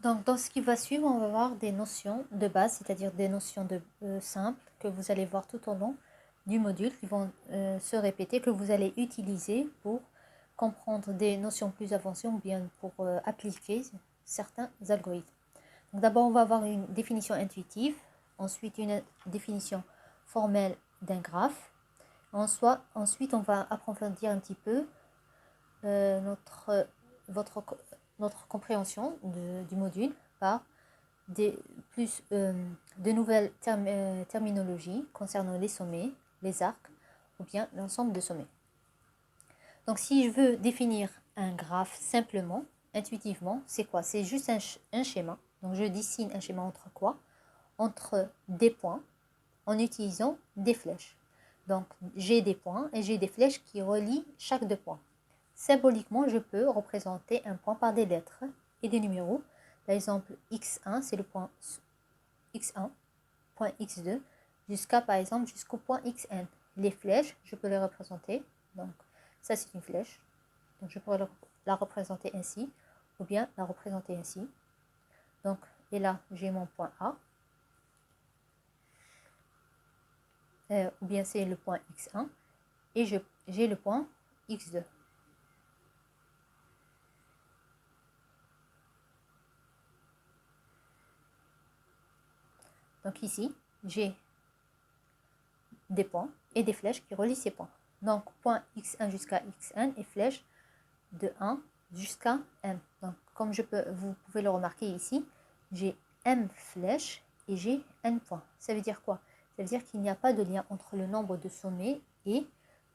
Donc, dans ce qui va suivre, on va voir des notions de base, c'est-à-dire des notions simples que vous allez voir tout au long du module qui vont se répéter, que vous allez utiliser pour comprendre des notions plus avancées ou bien pour appliquer certains algorithmes. Donc, d'abord, on va avoir une définition intuitive, ensuite une définition formelle d'un graphe. Ensuite, on va approfondir un petit peu notre compréhension du module par de nouvelles terminologies concernant les sommets, les arcs ou bien l'ensemble de sommets. Donc si je veux définir un graphe simplement, intuitivement, c'est quoi? C'est juste un schéma. Donc je dessine un schéma entre quoi? Entre des points en utilisant des flèches. Donc j'ai des points et j'ai des flèches qui relient chaque deux points. Symboliquement, je peux représenter un point par des lettres et des numéros. Par exemple, x1, c'est le point x1, point x2, par exemple, jusqu'au point xn. Les flèches, je peux les représenter. Donc, ça, c'est une flèche. Donc, je pourrais la représenter ainsi, ou bien la représenter ainsi. Donc, et là, j'ai mon point A. Ou bien c'est le point x1. Et j'ai le point x2. Donc ici, j'ai des points et des flèches qui relient ces points. Donc, point x1 jusqu'à xn et flèche de 1 jusqu'à m. Donc, comme vous pouvez le remarquer ici, j'ai m flèches et j'ai n points. Ça veut dire quoi? Ça veut dire qu'il n'y a pas de lien entre le nombre de sommets et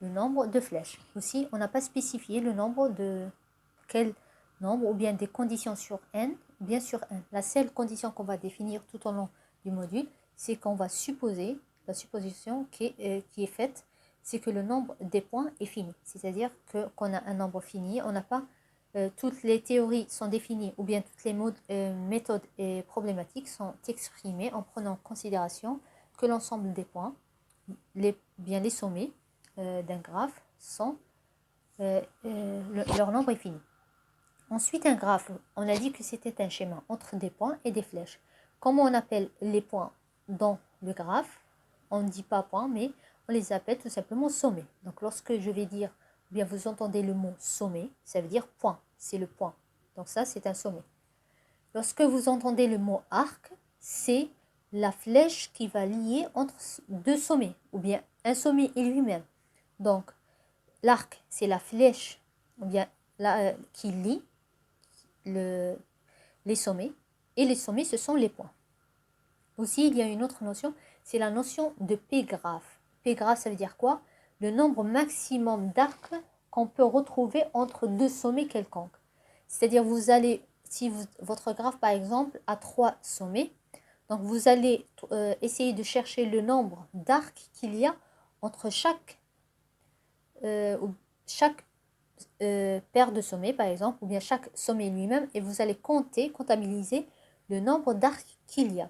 le nombre de flèches. Aussi, on n'a pas spécifié le nombre de quel nombre ou bien des conditions sur n ou bien sur n. La seule condition qu'on va définir tout au long du module, c'est qu'on va supposer, la supposition qui est faite, c'est que le nombre des points est fini. C'est-à-dire qu'on a un nombre fini, on n'a pas toutes les théories sont définies ou bien toutes les méthodes et problématiques sont exprimées en prenant en considération que l'ensemble des points, les sommets d'un graphe sont leur nombre est fini. Ensuite, un graphe, on a dit que c'était un schéma entre des points et des flèches. Comment on appelle les points dans le graphe? On ne dit pas points, mais on les appelle tout simplement sommets. Donc, lorsque je vais dire, bien vous entendez le mot sommet, ça veut dire point, c'est le point. Donc ça, c'est un sommet. Lorsque vous entendez le mot arc, c'est la flèche qui va lier entre deux sommets, ou bien un sommet et lui-même. Donc, l'arc, c'est la flèche, ou bien qui lie les sommets, et les sommets, ce sont les points. Aussi, il y a une autre notion, c'est la notion de P-graphe. P-graphe, ça veut dire quoi? Le nombre maximum d'arcs qu'on peut retrouver entre deux sommets quelconques. C'est-à-dire, vous allez, si votre graphe, par exemple, a 3 sommets, donc vous allez essayer de chercher le nombre d'arcs qu'il y a entre chaque paire de sommets, par exemple, ou bien chaque sommet lui-même, et vous allez comptabiliser le nombre d'arcs qu'il y a.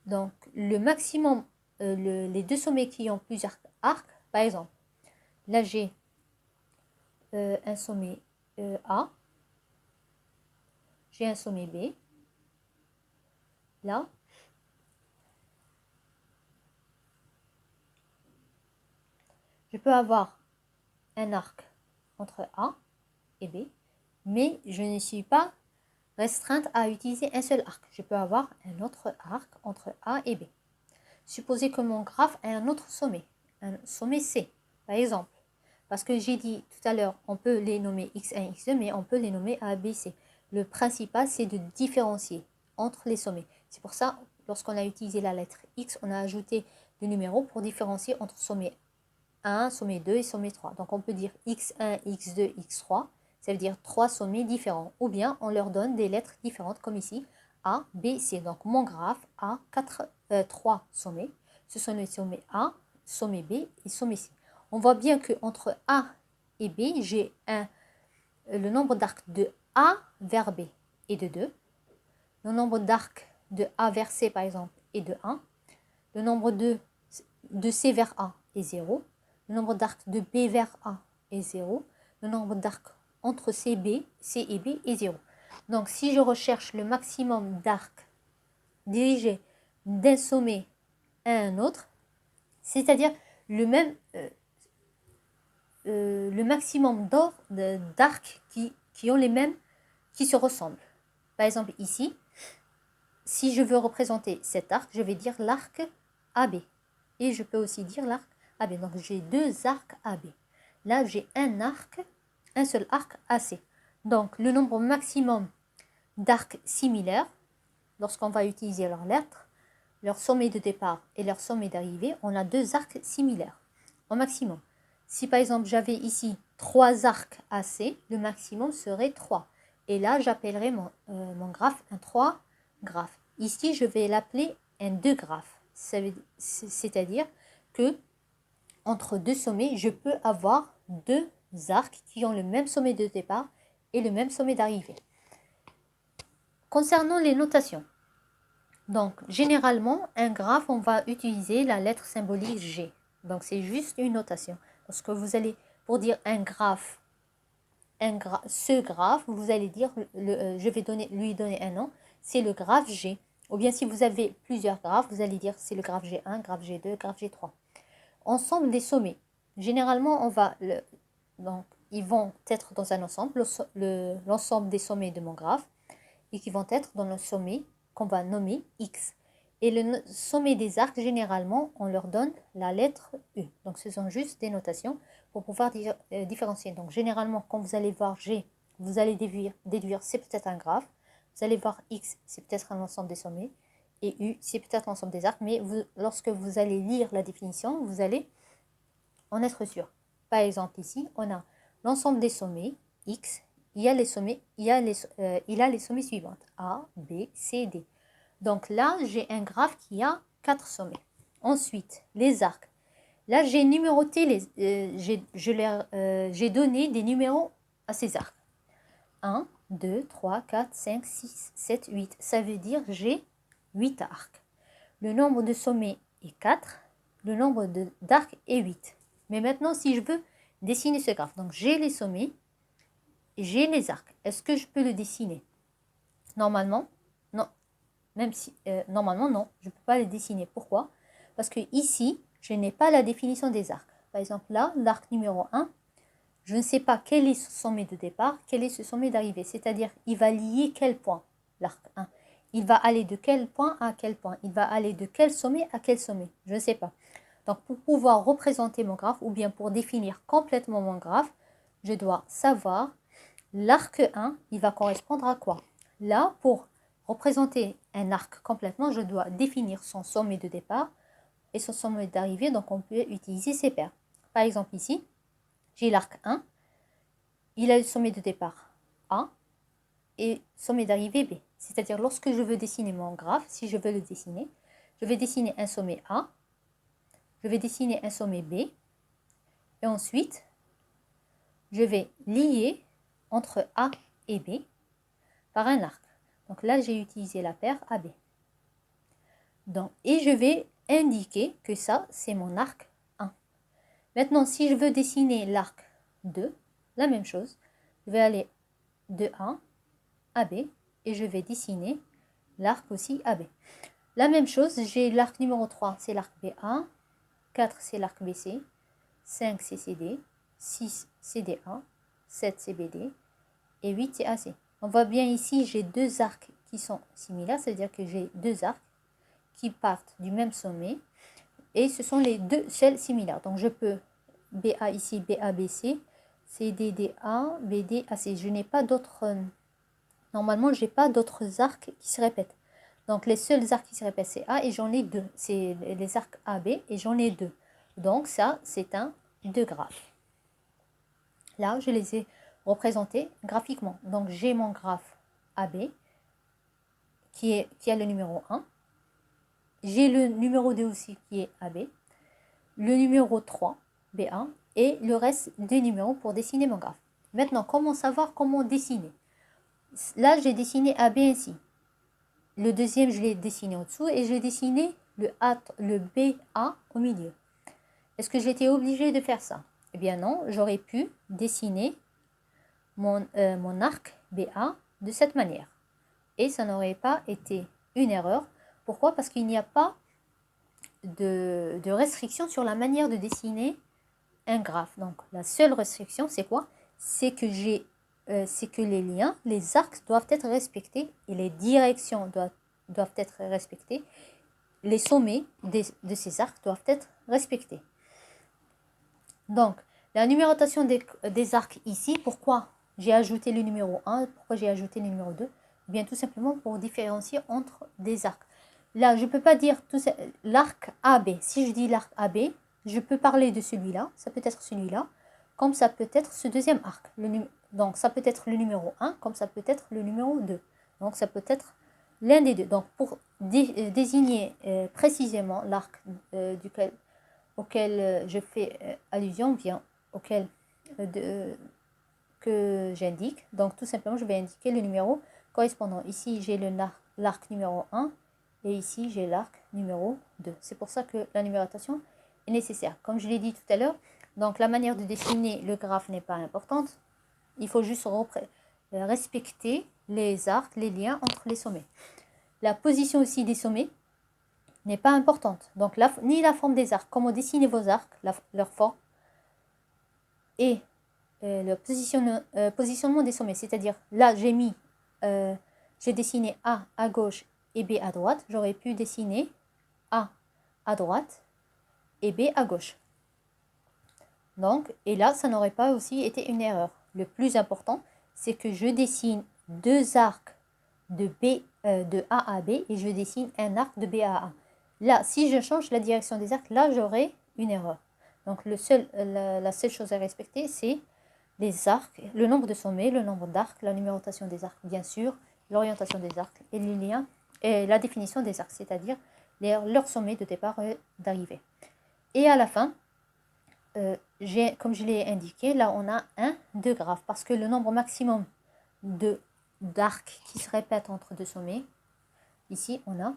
Donc, le maximum, les deux sommets qui ont plusieurs arcs, par exemple, là j'ai un sommet A, j'ai un sommet B, là, je peux avoir un arc entre A et B, mais je ne suis pas restreinte à utiliser un seul arc. Je peux avoir un autre arc entre A et B. Supposez que mon graphe a un autre sommet, un sommet C, par exemple. Parce que j'ai dit tout à l'heure, on peut les nommer x1, x2, mais on peut les nommer A, B, C. Le principal, c'est de différencier entre les sommets. C'est pour ça, lorsqu'on a utilisé la lettre X, on a ajouté des numéros pour différencier entre sommet 1, sommet 2 et sommet 3. Donc on peut dire x1, x2, x3. Ça veut dire 3 sommets différents. Ou bien on leur donne des lettres différentes comme ici. A, B, C. Donc mon graphe a 3 sommets. Ce sont les sommets A, sommet B et sommet C. On voit bien qu'entre A et B, j'ai le nombre d'arcs de A vers B est de 2. Le nombre d'arcs de A vers C, par exemple, est de 1. Le nombre de C vers A est 0. Le nombre d'arcs de B vers A est 0. Le nombre d'arcs entre C et B est 0. Donc, si je recherche le maximum d'arcs dirigés d'un sommet à un autre, c'est-à-dire le maximum d'arcs qui ont les mêmes, qui se ressemblent. Par exemple, ici, si je veux représenter cet arc, je vais dire l'arc AB. Et je peux aussi dire l'arc AB. Donc, j'ai deux arcs AB. Là, j'ai un seul arc AC. Donc, le nombre maximum d'arcs similaires, lorsqu'on va utiliser leurs lettres, leur sommet de départ et leur sommet d'arrivée, on a deux arcs similaires au maximum. Si par exemple j'avais ici 3 arcs AC, le maximum serait 3. Et là, j'appellerai mon graphe un 3 graphe. Ici, je vais l'appeler un 2 graphe. C'est-à-dire que entre deux sommets, je peux avoir deux arcs qui ont le même sommet de départ et le même sommet d'arrivée. Concernant les notations, donc généralement, un graphe, on va utiliser la lettre symbolique G. Donc c'est juste une notation. Parce que vous allez, pour dire un graphe, ce graphe, vous allez dire, je vais lui donner un nom, c'est le graphe G. Ou bien si vous avez plusieurs graphes, vous allez dire c'est le graphe G1, graphe G2, graphe G3. Ensemble des sommets. Généralement, donc, ils vont être dans un ensemble, l'ensemble des sommets de mon graphe, et qui vont être dans le sommet qu'on va nommer X. Et le sommet des arcs, généralement, on leur donne la lettre U. Donc, ce sont juste des notations pour pouvoir différencier. Donc, généralement, quand vous allez voir G, vous allez déduire c'est peut-être un graphe. Vous allez voir X, c'est peut-être un ensemble des sommets. Et U, c'est peut-être l'ensemble des arcs. Mais lorsque vous allez lire la définition, vous allez en être sûr. Par exemple, ici, on a l'ensemble des sommets, X. Il a les sommets suivants, A, B, C, D. Donc là, j'ai un graphe qui a 4 sommets. Ensuite, les arcs. Là, j'ai numéroté, j'ai donné des numéros à ces arcs. 1, 2, 3, 4, 5, 6, 7, 8. Ça veut dire j'ai 8 arcs. Le nombre de sommets est 4. Le nombre d'arcs est 8. Mais maintenant, si je veux dessiner ce graphe, donc j'ai les sommets, j'ai les arcs. Est-ce que je peux le dessiner? Normalement, non. Normalement, non, je ne peux pas le dessiner. Pourquoi? Parce que ici, je n'ai pas la définition des arcs. Par exemple, là, l'arc numéro 1, je ne sais pas quel est ce sommet de départ, quel est ce sommet d'arrivée. C'est-à-dire, il va lier quel point, l'arc 1. Il va aller de quel point à quel point. Il va aller de quel sommet à quel sommet. Je ne sais pas. Donc, pour pouvoir représenter mon graphe, ou bien pour définir complètement mon graphe, je dois savoir l'arc 1, il va correspondre à quoi? Là, pour représenter un arc complètement, je dois définir son sommet de départ et son sommet d'arrivée. Donc, on peut utiliser ces paires. Par exemple, ici, j'ai l'arc 1. Il a le sommet de départ A et sommet d'arrivée B. C'est-à-dire, lorsque je veux dessiner mon graphe, si je veux le dessiner, je vais dessiner un sommet A, je vais dessiner un sommet B, et ensuite, je vais lier entre A et B par un arc. Donc là, j'ai utilisé la paire AB. Et je vais indiquer que ça, c'est mon arc 1. Maintenant, si je veux dessiner l'arc 2, la même chose. Je vais aller de A à B et je vais dessiner l'arc aussi AB. La même chose, j'ai l'arc numéro 3, c'est l'arc BA. 4, c'est l'arc BC. 5, c'est CD. 6, c'est DA. 7, c'est BD. Et 8, c'est AC. On voit bien ici, j'ai deux arcs qui sont similaires, c'est-à-dire que j'ai deux arcs qui partent du même sommet et ce sont les deux seuls similaires. Donc je peux BA ici, BA, BC, CD, DA, BD, AC. Je n'ai pas d'autres, normalement, je n'ai pas d'autres arcs qui se répètent. Donc les seuls arcs qui se répètent, c'est A et j'en ai deux. C'est les arcs AB et j'en ai deux. Donc ça, c'est un 2 graphes. Là, je les ai représentés graphiquement. Donc j'ai mon graphe AB qui a le numéro 1. J'ai le numéro 2 aussi qui est AB. Le numéro 3, B1. Et le reste des numéros pour dessiner mon graphe. Maintenant, comment savoir comment dessiner? Là, j'ai dessiné AB ainsi. Le deuxième, je l'ai dessiné au-dessous et j'ai dessiné le BA au milieu. Est-ce que j'étais obligée de faire ça? Eh bien non, j'aurais pu dessiner mon arc BA de cette manière. Et ça n'aurait pas été une erreur. Pourquoi? Parce qu'il n'y a pas de restriction sur la manière de dessiner un graphe. Donc la seule restriction, c'est quoi? C'est que les liens, les arcs doivent être respectés et les directions doivent être respectées. Les sommets de ces arcs doivent être respectés. Donc, la numérotation des arcs ici, pourquoi j'ai ajouté le numéro 1, pourquoi j'ai ajouté le numéro 2? Eh bien, tout simplement pour différencier entre des arcs. Là, je ne peux pas dire l'arc AB. Si je dis l'arc AB, je peux parler de celui-là, ça peut être celui-là, comme ça peut être ce deuxième arc. Donc, ça peut être le numéro 1, comme ça peut être le numéro 2. Donc, ça peut être l'un des deux. Donc, pour désigner précisément l'arc auquel je fais allusion, bien auquel que j'indique. Donc, tout simplement, je vais indiquer le numéro correspondant. Ici, j'ai l'arc numéro 1 et ici, j'ai l'arc numéro 2. C'est pour ça que la numérotation est nécessaire. Comme je l'ai dit tout à l'heure, donc la manière de dessiner le graphe n'est pas importante. Il faut juste respecter les arcs, les liens entre les sommets. La position aussi des sommets n'est pas importante. Donc, ni la forme des arcs, comment dessiner vos arcs, leur forme, et le positionnement des sommets. C'est-à-dire, là, j'ai dessiné A à gauche et B à droite. J'aurais pu dessiner A à droite et B à gauche. Donc, et là, ça n'aurait pas aussi été une erreur. Le plus important, c'est que je dessine deux arcs de A à B et je dessine un arc de B à A. Là, si je change la direction des arcs, là, j'aurai une erreur. Donc, la seule chose à respecter, c'est les arcs, le nombre de sommets, le nombre d'arcs, la numérotation des arcs, bien sûr, l'orientation des arcs et les liens, et la définition des arcs, c'est-à-dire leur sommet de départ et d'arrivée. Et à la fin, comme je l'ai indiqué, là, on a deux graphes, parce que le nombre maximum d'arcs qui se répètent entre deux sommets, ici, on a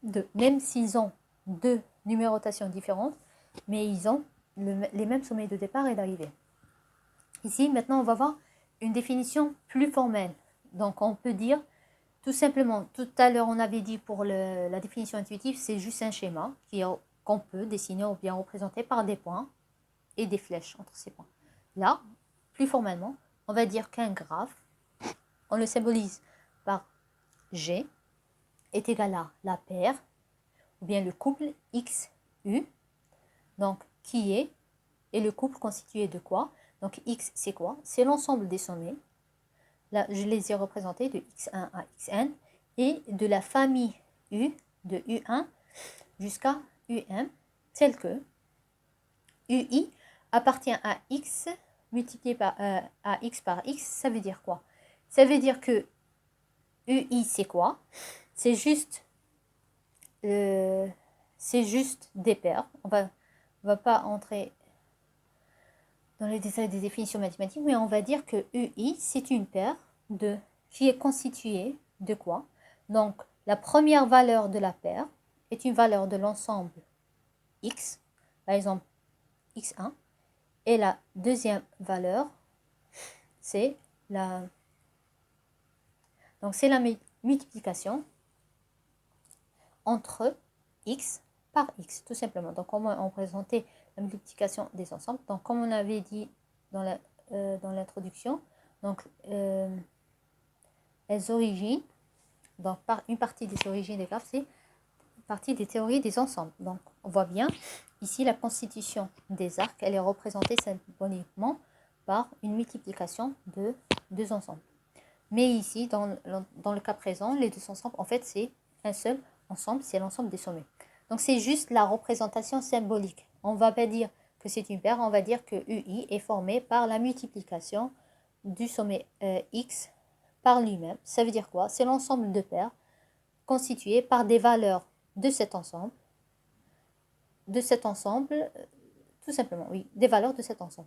2. Même s'ils ont deux numérotations différentes, mais ils ont les mêmes sommets de départ et d'arrivée. Ici, maintenant, on va voir une définition plus formelle. Donc, on peut dire, tout simplement, tout à l'heure, on avait dit pour la définition intuitive, c'est juste un schéma qu'on peut dessiner ou bien représenter par des points et des flèches entre ces points. Là, plus formellement, on va dire qu'un graphe, on le symbolise par G, est égal à la paire, ou bien le couple X, U, donc qui est, et le couple constitué de quoi? Donc X, c'est quoi? C'est l'ensemble des sommets. Là, je les ai représentés de X1 à Xn, et de la famille U, de U1 jusqu'à UM, tel que UI appartient à X multiplié à X par X. Ça veut dire quoi? Ça veut dire que UI, c'est quoi? C'est juste des paires. On va pas entrer dans les détails des définitions mathématiques, mais on va dire que UI, c'est une paire qui est constituée de quoi? Donc, la première valeur de la paire est une valeur de l'ensemble X, par exemple X1, et la deuxième valeur, c'est la multiplication entre X par X, tout simplement. Donc, comment on présentait la multiplication des ensembles? Donc, comme on avait dit dans l'introduction, donc les origines, donc une partie des origines des graphes, c'est partie des théories des ensembles. Donc, on voit bien ici la constitution des arcs, elle est représentée symboliquement par une multiplication de deux ensembles. Mais ici, dans le cas présent, les deux ensembles, en fait, c'est un seul ensemble, c'est l'ensemble des sommets. Donc, c'est juste la représentation symbolique. On ne va pas dire que c'est une paire, on va dire que UI est formé par la multiplication du sommet X par lui-même. Ça veut dire quoi? C'est l'ensemble de paires constituées par des valeurs de cet ensemble. Tout simplement, oui, des valeurs de cet ensemble.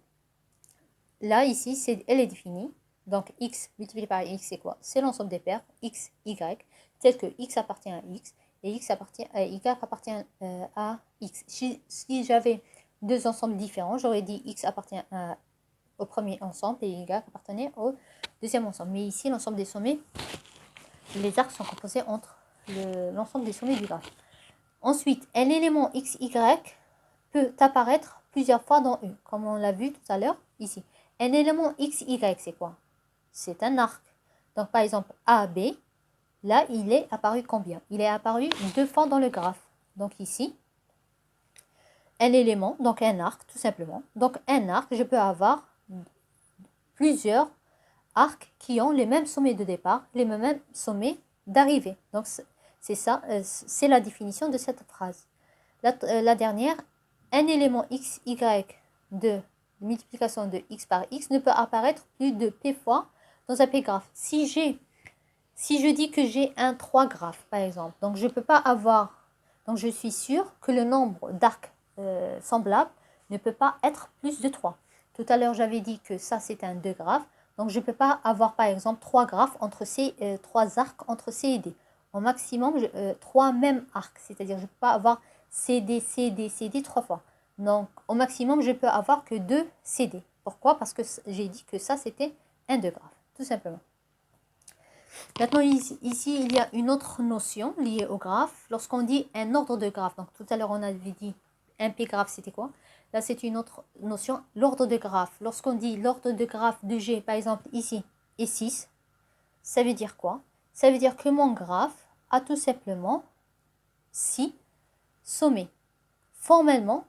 Là, ici, elle est définie. Donc, x multiplié par x, c'est quoi? C'est l'ensemble des paires x, y, tel que x appartient à x et y appartient à x. Si j'avais deux ensembles différents, j'aurais dit x appartient au premier ensemble et y appartenait au deuxième ensemble. Mais ici, l'ensemble des sommets, les arcs sont composés entre l'ensemble des sommets du graphe. Ensuite, un élément XY peut apparaître plusieurs fois dans U, comme on l'a vu tout à l'heure ici. Un élément XY, c'est quoi? C'est un arc. Donc, par exemple, AB, là, il est apparu combien? Il est apparu 2 fois dans le graphe. Donc, ici, un élément, donc un arc, tout simplement. Donc, un arc, je peux avoir plusieurs arcs qui ont les mêmes sommets de départ, les mêmes sommets d'arrivée. Donc, c'est ça, c'est la définition de cette phrase. La dernière, un élément x, y de multiplication de x par x ne peut apparaître plus de p fois dans un p graphe. Si je dis que j'ai un 3 graphes, par exemple, donc je ne peux pas avoir, donc je suis sûre que le nombre d'arcs semblables ne peut pas être plus de 3. Tout à l'heure, j'avais dit que ça, c'est un 2 graphes. Donc, je ne peux pas avoir, par exemple, 3 graphes entre ces 3 arcs entre C et D. Au maximum, 3 mêmes arcs. C'est-à-dire, je ne peux pas avoir CD, CD, CD 3 fois. Donc, au maximum, je peux avoir que 2 CD. Pourquoi? Parce que j'ai dit que ça, c'était un 2 graphes. Tout simplement. Maintenant, ici, il y a une autre notion liée au graphe. Lorsqu'on dit un ordre de graphe, donc tout à l'heure, on avait dit un P graphe, c'était quoi? Là, c'est une autre notion, l'ordre de graphe. Lorsqu'on dit l'ordre de graphe de G, par exemple, ici, est 6, ça veut dire quoi? Ça veut dire que mon graphe a tout simplement 6 sommets. Formellement,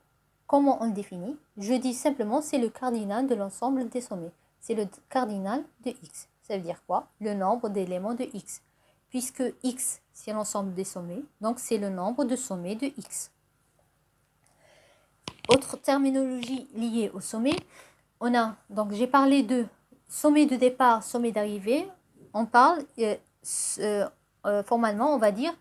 comment on le définit? Je dis simplement, c'est le cardinal de l'ensemble des sommets. C'est le cardinal de X. Ça veut dire quoi? Le nombre d'éléments de X. Puisque X, c'est l'ensemble des sommets, donc c'est le nombre de sommets de X. Autre terminologie liée au sommet, on a, donc j'ai parlé de sommet de départ, sommet d'arrivée. On parle, formellement, on va dire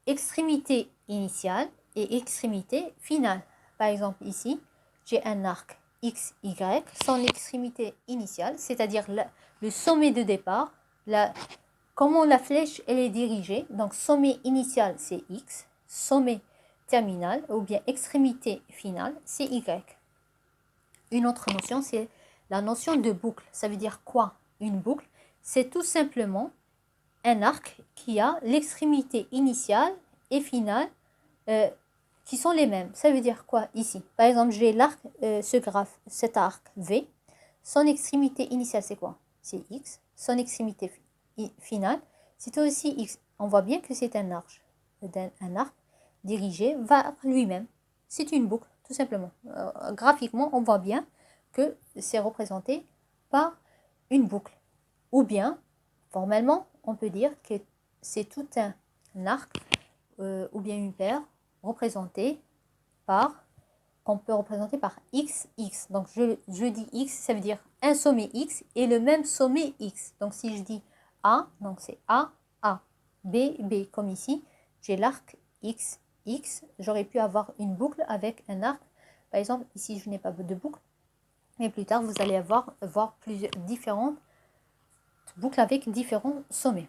extrémité initiale et extrémité finale. Par exemple, ici, j'ai un arc XY, son extrémité initiale, c'est-à-dire le sommet de départ, comment la flèche elle est dirigée. Donc, sommet initial, c'est X, sommet terminal ou bien extrémité finale, c'est Y. Une autre notion, c'est la notion de boucle. Ça veut dire quoi? Une boucle, c'est tout simplement un arc qui a l'extrémité initiale et finale qui sont les mêmes. Ça veut dire quoi ici? Par exemple, j'ai l'arc, ce graphe, cet arc V. Son extrémité initiale, c'est quoi? C'est X. Son extrémité finale, c'est aussi X. On voit bien que c'est un arc dirigé vers lui-même. C'est une boucle, tout simplement. Graphiquement, on voit bien que c'est représenté par une boucle. Ou bien, formellement, on peut dire que c'est tout un arc ou bien une paire représentée par, qu'on peut représenter par XX. Donc, je dis X, ça veut dire un sommet X et le même sommet X. Donc, si je dis A, donc c'est A, A. B, B, comme ici, j'ai l'arc X, X. J'aurais pu avoir une boucle avec un arc. Par exemple, ici, je n'ai pas de boucle. Mais plus tard, vous allez voir plusieurs différentes boucles avec différents sommets.